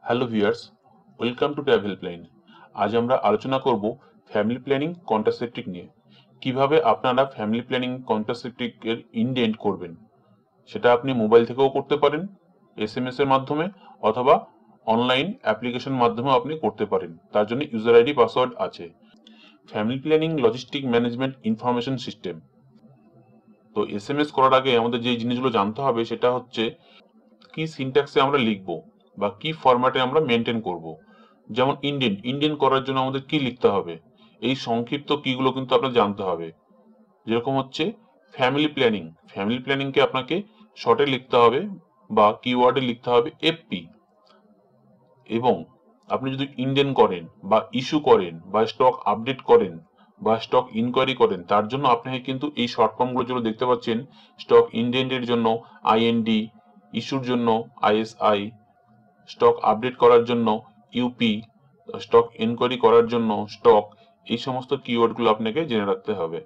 Hello viewers, welcome to travel plan. আজ আমরা আলোচনা করব ফ্যামিলি প্ল্যানিং কন্ট্রাসেপ্টিক নিয়ে। কিভাবে আপনারা ফ্যামিলি প্ল্যানিং কন্ট্রাসেপ্টিকের ইনডেন্ট করবেন, সেটা আপনি মোবাইল থেকেও করতে পারেন, এসএমএস এর মাধ্যমে, অথবা অনলাইন অ্যাপ্লিকেশন মাধ্যমেও আপনি করতে পারেন। তার জন্য ইউজার আইডি পাসওয়ার্ড আছে। Family planning logistic management information system. তো এসএমএস করার আগে আমাদের যে জিনিসগুলো জানতে হবে সেটা হচ্ছে কি সিনট্যাক্সে আমরা লিখবো বা কি ফরম্যাটে আমরা মেনটেন করব। যেমন ইন্ডেন্ট করার জন্য আমাদের কি লিখতে হবে, এই সংক্ষিপ্ত কিগুলো কিন্তু আপনার জানতে হবে। যেরকম হচ্ছে ফ্যামিলি প্ল্যানিংকে আপনাকে শর্টে লিখতে হবে বা কিওয়ার্ডে লিখতে হবে এফপি। এবং আপনি যদি ইন্ডেন্ট করেন বা ইস্যু করেন বা স্টক আপডেট করেন বা স্টক ইনকোয়ারি করেন, তার জন্য আপনাকে কিন্তু এই শর্ট ফর্মগুলো যেগুলো দেখতে পাচ্ছেন, স্টক ইন্ডেন্টের জন্য আইএনডি, ইস্যুর জন্য আইএসআই, স্টক আপডেট করার জন্য ইউপি, স্টক ইনকোয়ারি করার জন্য স্টক, এই সমস্ত কিওয়ার্ডগুলো আপনাকে জেনে রাখতে হবে।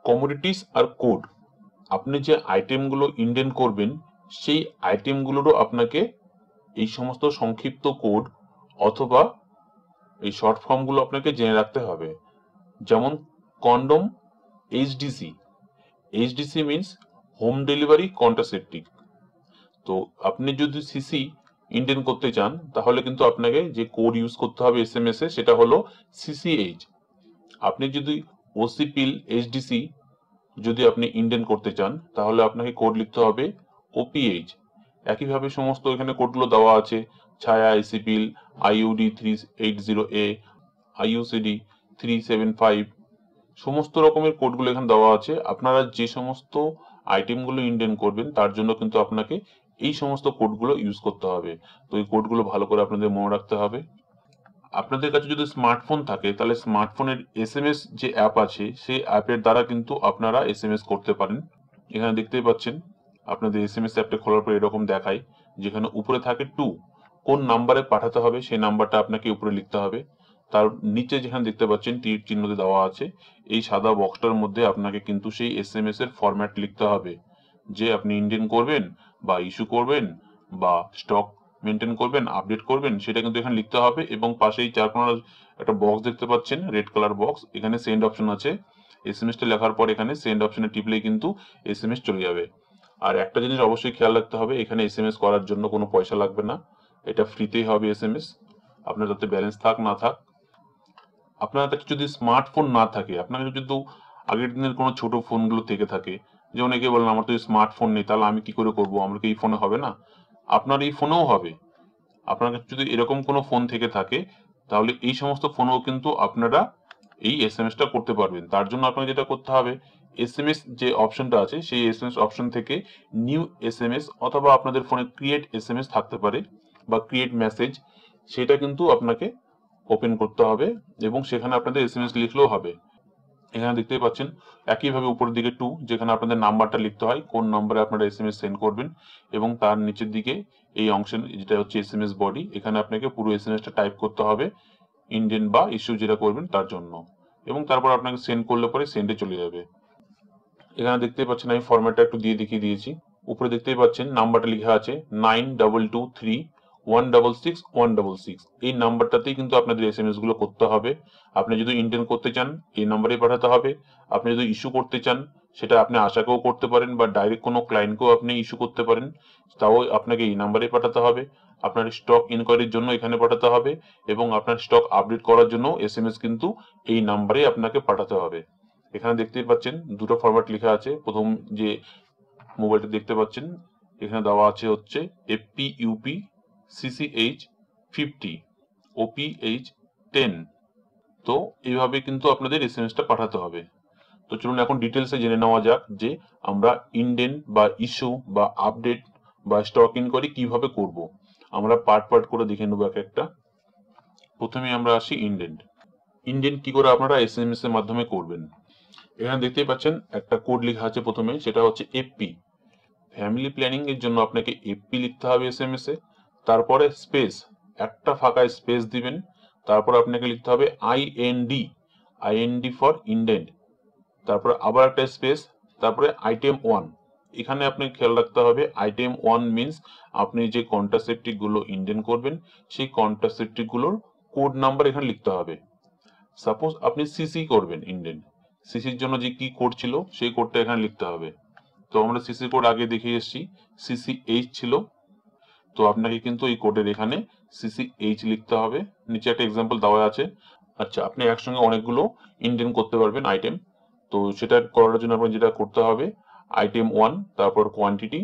কমোডিটিস আর কোড, আপনি যে আইটেমগুলো ইন্ডেন্ট করবেন সেই আইটেমগুলোরও আপনাকে এই সমস্ত সংক্ষিপ্ত কোড অথবা এই শর্ট ফর্মগুলো আপনাকে জেনে রাখতে হবে। যেমন condom HDC. HDC means home delivery contraceptive. তো আপনি যদি সিসি ইন্ডেন্ট করতে চান তাহলে কিন্তু আপনাকে যে কোড ইউজ করতে হবে এসএমএস এ, সেটা হলো সিসিএইচ। আপনি যদি ওসি পিল এইচডিসি যদি আপনি ইন্ডেন্ট করতে চান তাহলে আপনাকে কোড লিখতে হবে ওপিএইচ। একইভাবে সমস্ত এখানে কোডগুলো দেওয়া আছে, ছায়া আইসিপিল, আইইউডি 380A, আইইউসিডি 375, সমস্ত রকমের কোডগুলো এখানে দেওয়া আছে। আপনারা যে সমস্ত আইটেমগুলো ইন্ডেন্ট করবেন তার জন্য কিন্তু আপনাকে এই সমস্ত কোডগুলো ইউজ করতে হবে। তো এই কোডগুলো ভালো করে আপনাদের মনে রাখতে হবে। আপনাদের কাছে যদি স্মার্টফোন থাকে তাহলে স্মার্টফোনের এসএমএস যে অ্যাপ আছে সেই অ্যাপের দ্বারা কিন্তু আপনারা এসএমএস করতে পারেন। এখানে দেখতেই পাচ্ছেন আপনাদের এসএমএস অ্যাপটা খোলার পর এরকম দেখায়, যেখানে উপরে থাকে 2, কোন নাম্বারে পাঠাতে হবে সেই নাম্বারটা আপনাকে উপরে লিখতে হবে। তার নিচে যেখানে দেখতে পাচ্ছেন তীর চিহ্ন দেওয়া আছে, এই সাদা বক্সটার মধ্যে আপনাকে কিন্তু সেই এসএমএস এর ফরম্যাট লিখতে হবে, যে আপনি ইন্ডেন্ট করবেন বা ইস্যু করবেন বা স্টক মেনটেন করবেন, আপডেট করবেন, সেটা কিন্তু এখানে লিখতে হবে। এবং পাশেই চারকোনার একটা বক্স দেখতে পাচ্ছেন, রেড কালার বক্স, এখানে সেন্ড অপশন আছে। এসএমএসটা লেখার পর এখানে সেন্ড অপশনে টিপলেই কিন্তু এসএমএস চলে যাবে। আর একটা জিনিস অবশ্যই খেয়াল রাখতে হবে, এখানে এসএমএস করার জন্য কোনো পয়সা লাগবে না, এটা ফ্রিতেই হবে এসএমএস, আপনার যাতে ব্যালেন্স থাক না থাক। আপনার কাছে যদি স্মার্টফোন না থাকে, আপনার কাছে যদি আগের দিনের কোনো ছোট ফোনগুলো থেকে থাকে, যে অনেকে বলেন আমার তো স্মার্টফোন নেই, তাহলে আমি কি করে করবো, আমার কি এই ফোনে হবে না? আপনার এই ফোনেও হবে। আপনার কাছে যদি এরকম কোনো ফোন থেকে থাকে তাহলে এই সমস্ত ফোনেও কিন্তু আপনারা এই এসএমএসটা করতে পারবেন। তার জন্য আপনাকে যেটা করতে হবে, এসএমএস যে অপশনটা আছে সেই এসএমএস অপশন থেকে নিউ এসএমএস অথবা আপনাদের ফোনে ক্রিয়েট এসএমএস থাকতে পারে বা ক্রিয়েট মেসেজ, সেটা কিন্তু আপনাকে ওপেন করতে হবে এবং সেখানে আপনাদের এসএমএস লিখলেও হবে। এখানে দেখতেই পাচ্ছেন একইভাবে উপরের দিকে 2, যেখানে আপনাদের নাম্বারটা লিখতে হয়, কোন নম্বরে আপনারা এসএমএস সেন্ড করবেন, এবং তার নিচের দিকে এই অংশে যেটা হচ্ছে এসএমএস বডি, এখানে আপনাকে পুরো এসএমএসটা টাইপ করতে হবে ইন্ডেন্ট বা ইস্যু যেটা করবেন তার জন্য, এবং তারপর আপনাকে সেন্ড করলে পরে সেন্ডে চলে যাবে। এখানে দেখতেই পাচ্ছেন আমি ফরম্যাটটা একটু দিয়ে দেখিয়ে দিয়েছি। উপরে দেখতেই পাচ্ছেন নাম্বারটা লেখা আছে 9223166166। এই নাম্বারটাতেই কিন্তু আপনাদের এসএমএস গুলো করতে হবে। আপনি যদি ইন্ডেন্ট করতে চান এই নাম্বারেই পাঠাতে হবে। আপনি যদি ইস্যু করতে চান সেটা আপনি আশাকেও করতে পারেন বা ডাইরেক্ট কোনো ক্লায়েন্টকেও আপনি ইস্যু করতে পারেন, তাও আপনাকে এই নাম্বারেই পাঠাতে হবে। আপনার স্টক ইনকোয়ারির জন্য এখানে পাঠাতে হবে এবং আপনার স্টক আপডেট করার জন্য এসএমএস কিন্তু এই নাম্বারেই আপনাকে পাঠাতে হবে। এখানে দেখতেই পাচ্ছেন দুটো ফরম্যাট লেখা আছে। প্রথম যে মোবাইলটা দেখতে পাচ্ছেন এখানে দেওয়া আছে হচ্ছে এফপি ইউপি সিসিএইচ 50 ওপিএইচ 10। তো এইভাবে কিন্তু আপনাদের এসএমএসটা পাঠাতে হবে। তো চলুন এখন ডিটেলসে জেনে নেওয়া যাক যে আমরা ইন্ডেন্ট বা ইস্যু বা আপডেট বা স্টক ইনকোয়ারি কিভাবে করব। আমরা পার্ট পার্ট করে দেখে নেবো এক একটা। প্রথমে আমরা আসি ইন্ডেন্ট কি করে আপনারা এসএমএস এর মাধ্যমে করবেন। এখানে দেখতেই পাচ্ছেন একটা কোড লেখা আছে প্রথমে, সেটা হচ্ছে এফপি। ফ্যামিলি প্ল্যানিং এর জন্য আপনাকে এফপি লিখতে হবে এসএমএস এ, তারপরে স্পেস, একটা ফাঁকা স্পেস দিবেন, তারপর আপনাকে লিখতে হবে আইএনডি, আইএনডি ফর ইন্ডেন্ট, তারপরে আবার একটা স্পেস, তারপরে আইটেম 1, এখানে আপনি খেয়াল রাখতে হবে আইটেম 1 মিন্স আপনি যে কন্ট্রাসেপ্টিক গুলো ইন্ডেন্ট করবেন সেই কন্ট্রাসেপ্টিক গুলোর কোড নাম্বার এখানে লিখতে হবে। সাপোজ আপনি সিসি করবেন ইন্ডেন্ট, সিসির জন্য যে কি কোড ছিল সেই কোডটা এখানে লিখতে হবে। তো আমরা সিসি কোড আগে দেখে এসেছি, সিসিএইচ ছিল। তো আপনাকে কিন্তু এই কোডের এখানে সিসিএইচ লিখতে হবে। নিচে একটা এক্সাম্পল দেওয়া আছে। আচ্ছা, আপনি একসঙ্গে অনেকগুলো ইন্ডেন্ট করতে পারবেন আইটেম। তো সেটা করার জন্য আপনার যেটা করতে হবে আইটেম 1 তারপর কোয়ান্টিটি,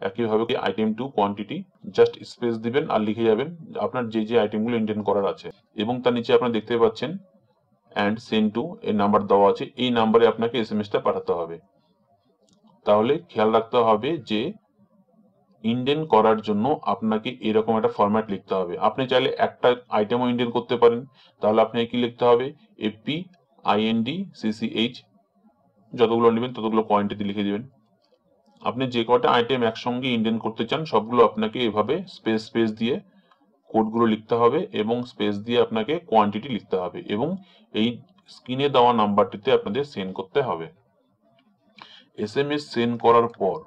একইভাবে আইটেম 2 কোয়ান্টিটি, জাস্ট স্পেস দিবেন আর লিখে যাবেন আপনার যে যে আইটেমগুলো ইন্ডেন্ট করার আছে। এবং তার নিচে আপনারা দেখতে পাচ্ছেন অ্যান্ড সেন্ড টু এর নাম্বার দেওয়া আছে, এই নাম্বারে আপনাকে এসএমএসটা পাঠাতে হবে। তাহলে খেয়াল রাখতে হবে যে ইন্ডেন্ট করার জন্য আপনাকে এরকম একটা ফরম্যাট লিখতে হবে। আপনি চাইলে একটা আইটেমও ইন্ডেন্ট করতে পারেন, তাহলে আপনাকে কি লিখতে হবে এপি আইএনডি সিসিএইচ, যতগুলো নেবেন ততগুলো কোয়ান্টিটি লিখে দিবেন। আপনি যে কটা আইটেম একসঙ্গে ইন্ডেন্ট করতে চান সবগুলো আপনাকে এভাবে স্পেস স্পেস দিয়ে কোডগুলো লিখতে হবে এবং স্পেস দিয়ে আপনাকে কোয়ান্টিটি লিখতে হবে এবং এই স্ক্রিনে দেওয়া নাম্বারটিতে আপনাদের সেন্ড করতে হবে। এসএমএস সেন্ড করার পর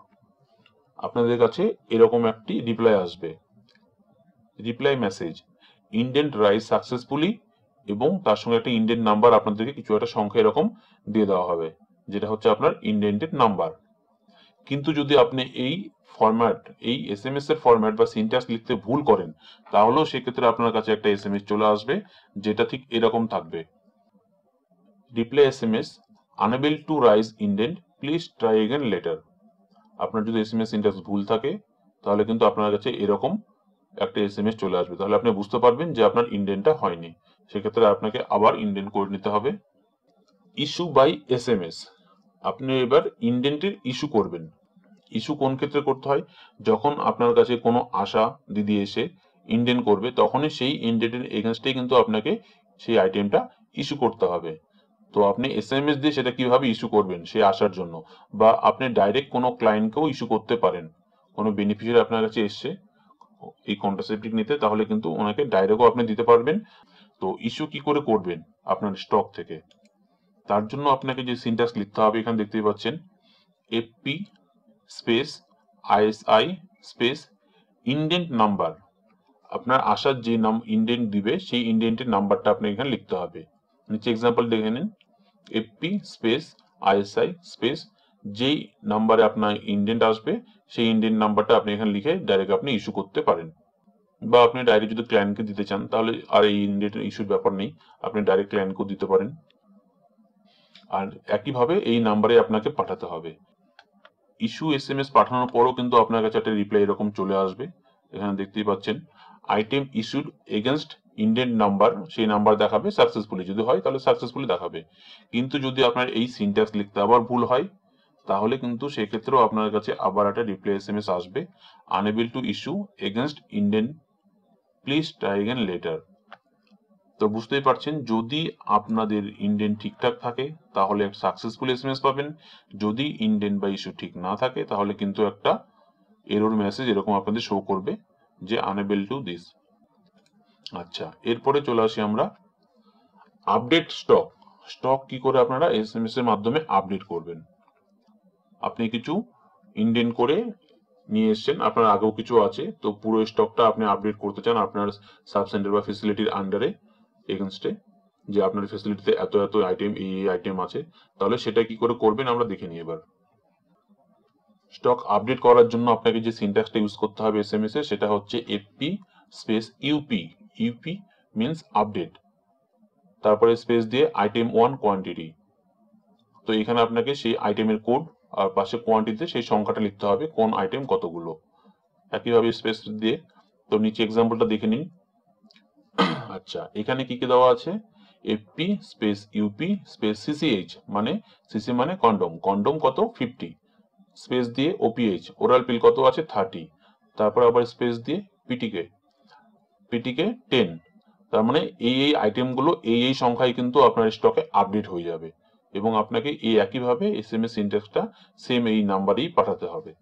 আপনাদের কাছে এরকম একটি রিপ্লাই আসবে, reply message indent rise successfully, এবং তার সঙ্গে একটা ইন্ডেন্ট নাম্বার আপনাদেরকে কিছু একটা সংখ্যা এরকম দিয়ে দেওয়া হবে, যেটা হচ্ছে আপনার ইন্ডেন্টেড নাম্বার। কিন্তু যদি আপনি এই ফরম্যাট, এই এসএমএস এর ফরম্যাট বা সিনট্যাক্স লিখতে ভুল করেন, তাহলেও সেক্ষেত্রে আপনার কাছে একটা এসএমএস চলে আসবে যেটা ঠিক এরকম থাকবে, reply SMS unable to rise indent, please try again letter. আপনার যদি এসএমএস সিনট্যাক্স ভুল থাকে তাহলে কিন্তু আপনার কাছে এরকম একটা এসএমএস চলে আসবে, তাহলে আপনি বুঝতে পারবেন যে আপনার ইন্ডেন্টটা হয়নি। সেক্ষেত্রে আপনাকে আবার ইন্ডেন্ট করে নিতে হবে। ইস্যু বাই এসএমএস, আপনি এবার ইন্ডেন্টের ইস্যু করবেন। ইস্যু কোন ক্ষেত্রে করতে হয়, যখন আপনার কাছে কোনো আশা দিদি এসে ইন্ডেন্ট করবে তখনই সেই ইন্ডেন্টের এগেনস্টে কিন্তু আপনাকে সেই আইটেমটা ইস্যু করতে হবে। তো আপনি এসএমএস দিয়ে সেটা কিভাবে ইস্যু করবেন সেই আসার জন্য, বা আপনি ডাইরেক্ট কোনো ক্লায়েন্টকেও ইস্যু করতে পারেন। কোনো বেনিফিশিয়ারি আপনার কাছে এসছে এই কন্ট্রাসেপ্টিক নিতে, তাহলে কিন্তু ওনাকে ডাইরেক্টও আপনি দিতে পারবেন। তো ইস্যু কি করে করবেন আপনার স্টক থেকে, তার জন্য আপনাকে যে সিনট্যাক্স লিখতে হবে এখানে দেখতেই পাচ্ছেন, AP space ISI space indent number, আপনার আসার যে ইন্ডেন্ট দিবে সেই ইন্ডেন্টের নাম্বারটা আপনি এখানে লিখতে হবে। নিচে এক্সাম্পল দেখে নিন, এপি স্পেস আইএসআই স্পেস যেই নাম্বারে আপনার ইন্ডেন্ট আসবে সেই ইন্ডেন্ট নাম্বারটা আপনি এখানে লিখে ডাইরেক্ট আপনি ইস্যু করতে পারেন, বা আপনি ডাইরেক্ট যদি ক্লায়েন্টকে দিতে চান তাহলে আর এই ইন্ডেন্ট ইস্যুর ব্যাপার নেই, আপনি ডাইরেক্ট ক্লায়েন্টকেও দিতে পারেন। আর একইভাবে এই নাম্বারে আপনাকে পাঠাতে হবে। ইস্যু এসএমএস পাঠানোর পরও কিন্তু আপনার কাছে একটা রিপ্লাই এরকম চলে আসবে, এখানে দেখতেই পাচ্ছেন item issued against indent number, সেই নাম্বার দেখাবে সাকসেসফুলি, যদি হয় তাহলে সাকসেসফুলি দেখাবে। কিন্তু যদি আপনার এই সিনট্যাক্স লিখতে আবার ভুল হয় তাহলে কিন্তু সেক্ষেত্রেও আপনার কাছে আবার একটা রিপ্লাই এসএমএস আসবে, unable to issue against indent, please try again letter. তো বুঝতেই পারছেন যদি আপনাদের ইন্ডেন্ট ঠিকঠাক থাকে তাহলে সাকসেসফুল এসএমএস পাবেন, যদি ইন্ডেন্ট বা ইস্যু ঠিক না থাকে তাহলে কিন্তু একটা এরর মেসেজ এরকম আপনাদের শো করবে যে আনএবল টু দিস। আচ্ছা, এরপরে চলে আসি আমরা আপডেট স্টক। স্টক কি করে আপনারা এসএমএস এর মাধ্যমে আপডেট করবেন। আপনি কিছু ইন্ডেন্ট করে নিয়ে এসেছেন, আপনার আগেও কিছু আছে, তো পুরো স্টকটা আপনি আপডেট করতে চান আপনার সাব সেন্টার বা ফ্যাসিলিটির আন্ডারে এগেনস্টে, যে আপনার ফ্যাসিলিটিতে এত এত আইটেম, এই আইটেম আছে, তাহলে সেটা কি করে করবেন আমরা দেখে নিই এবার। স্টক আপডেট করার জন্য আপনাকে যে সিনট্যাক্সটা ইউজ করতে হবে এসএমএস এ সেটা হচ্ছে AP space UP, UP means update, তারপরে স্পেস দিয়ে আইটেম 1 কোয়ান্টিটি। তো এখানে আপনাকে সেই আইটেমের কোড আর পাশে কোয়ান্টিটিতে সেই সংখ্যাটা লিখতে হবে কোন আইটেম কতগুলো, একইভাবে স্পেস দিয়ে। তো নিচে এক্সাম্পলটা দেখে নিন। আচ্ছা, এখানে কি কি দেওয়া আছে, AP space UP space CCH, মানে সিসি মানে কন্ডম, কন্ডম কত 50, স্পেস দিয়ে ওপিএইচ ওরাল পিল কত আছে 30, তারপর আবার স্পেস দিয়ে পিটিকে, পিটিকে 10। তার মানে এই আইটেমগুলো এই সংখ্যায় কিন্তু আপনার স্টকে আপডেট হয়ে যাবে এবং আপনাকে এই একইভাবে এসএমএস সিনট্যাক্সটা সেম এই নাম্বারেই পাঠাতে হবে।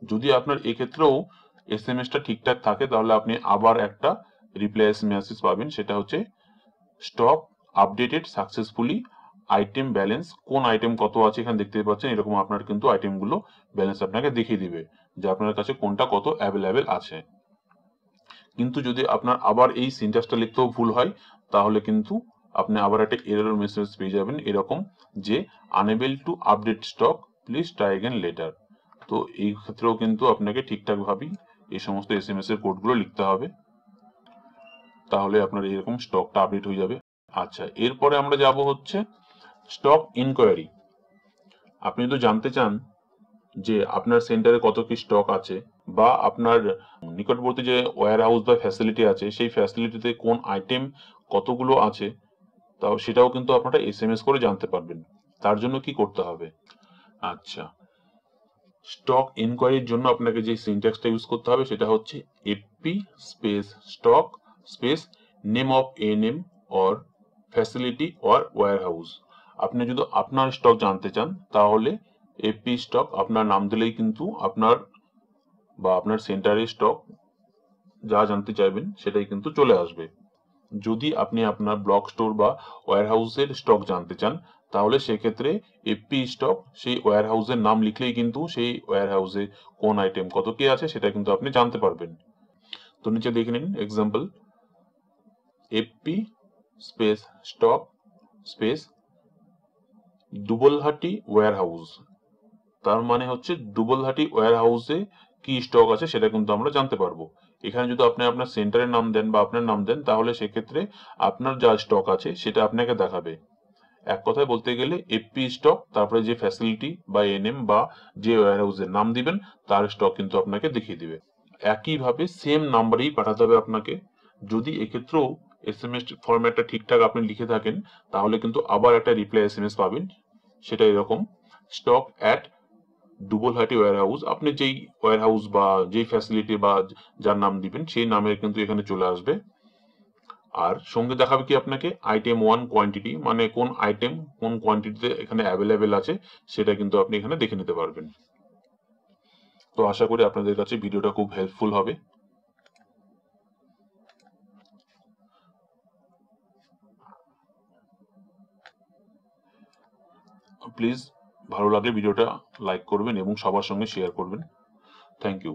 যদি আপনার এক্ষেত্রেও এসএমএসটা ঠিকঠাক থাকে তাহলে আপনি আবার একটা রিপ্লাই মেসেজ পাবেন, সেটা হচ্ছে stock updated successfully, item balance, কোন আইটেম কত আছে এখানে দেখতে পাচ্ছেন, এরকম আপনার কিন্তু আইটেমগুলো ব্যালেন্স আপনাকে দেখিয়ে দিবে যে আপনার কাছে কোনটা কত অ্যাভেলেবেল আছে। কিন্তু যদি আপনার আবার এই সিনট্যাক্সটা লিখতেও ভুল হয়, তাহলে কিন্তু আপনি আবার একটা এরর মেসেজ পেয়ে যাবেন এরকম যে unable to update stock, please try again letter. তো এই ক্ষেত্রেও কিন্তু আপনাকে ঠিকঠাক ভাবেই এই সমস্ত এসএমএস এর কোডগুলো লিখতে হবে, তাহলে আপনার এরকম স্টকটা আপডেট হয়ে যাবে। আচ্ছা, এরপরে আমরা যাব হচ্ছে স্টক ইনকোয়ারি। আপনি তো জানতে চান যে আপনার সেন্টারে কত কি স্টক আছে, বা আপনার নিকটবর্তী যে ওয়্যার হাউস বা ফ্যাসিলিটি আছে সেই ফ্যাসিলিটিতে কোন আইটেম কতগুলো আছে, তাও সেটাও কিন্তু আপনারা এসএমএস করে জানতে পারবেন। তার জন্য কি করতে হবে? আচ্ছা, স্টক ইনকোয়ারির জন্য আপনাকে যে সিনট্যাক্সটা ইউজ করতে হবে সেটা হচ্ছে AP space stock space name of ANM or facility or warehouse. আপনি যদি আপনার স্টক জানতে চান তাহলে এপি স্টক আপনার নাম দিলেই কিন্তু আপনার বা আপনার সেন্টারের স্টক যা জানতে চাইবেন সেটাই কিন্তু চলে আসবে। যদি আপনি আপনার ব্লক স্টোর বা ওয়্যার হাউসের স্টক জানতে চান তাহলে সেক্ষেত্রে এপি স্টক সেই ওয়্যার হাউসের নাম লিখলেই কিন্তু সেই ওয়্যার হাউসে কোন আইটেম কত কি আছে সেটা কিন্তু আপনি জানতে পারবেন। তো নিচে দেখে নিন example, AP space stock space Dubalhati warehouse, তার মানে হচ্ছে দুবলহাটি ওয়্যার হাউসে কি স্টক আছে সেটা কিন্তু আমরা জানতে পারবো। এখানে যদি আপনি আপনার সেন্টারের নাম দেন বা আপনার নাম দেন তাহলে সেক্ষেত্রে আপনার যা স্টক আছে সেটা আপনাকে দেখাবে। এক কথায় বলতে গেলে এপি স্টক, তারপরে যে ফ্যাসিলিটি বা এনএম বা যে ওয়্যার হাউসের নাম দিবেন তার স্টক কিন্তু আপনাকে দেখিয়ে দিবে। একইভাবে সেম নাম্বারেই পাঠাতে হবে আপনাকে। যদি এক্ষেত্রেও এসএমএস ফরম্যাটটা ঠিকঠাক আপনি লিখে থাকেন তাহলে কিন্তু আবার একটা রিপ্লাই এসএমএস পাবেন, সেটা এরকম, stock at Dubalhati warehouse. আপনি যেই ওয়্যার হাউস বা যেই ফ্যাসিলিটি বা যার নাম দিবেন সেই নামের কিন্তু এখানে চলে আসবে। আর সঙ্গে দেখাবে কি আপনাকে আইটেম 1 কোয়ান্টিটি, মানে কোন আইটেম কোন কোয়ান্টিটিতে এখানে অ্যাভেলেবেল আছে সেটা কিন্তু আপনি এখানে দেখে নিতে পারবেন। তো আশা করি আপনাদের কাছে ভিডিওটা খুব হেল্পফুল হবে। প্লিজ ভালো লাগলে ভিডিওটা লাইক করবেন এবং সবার সঙ্গে শেয়ার করবেন। Thank you.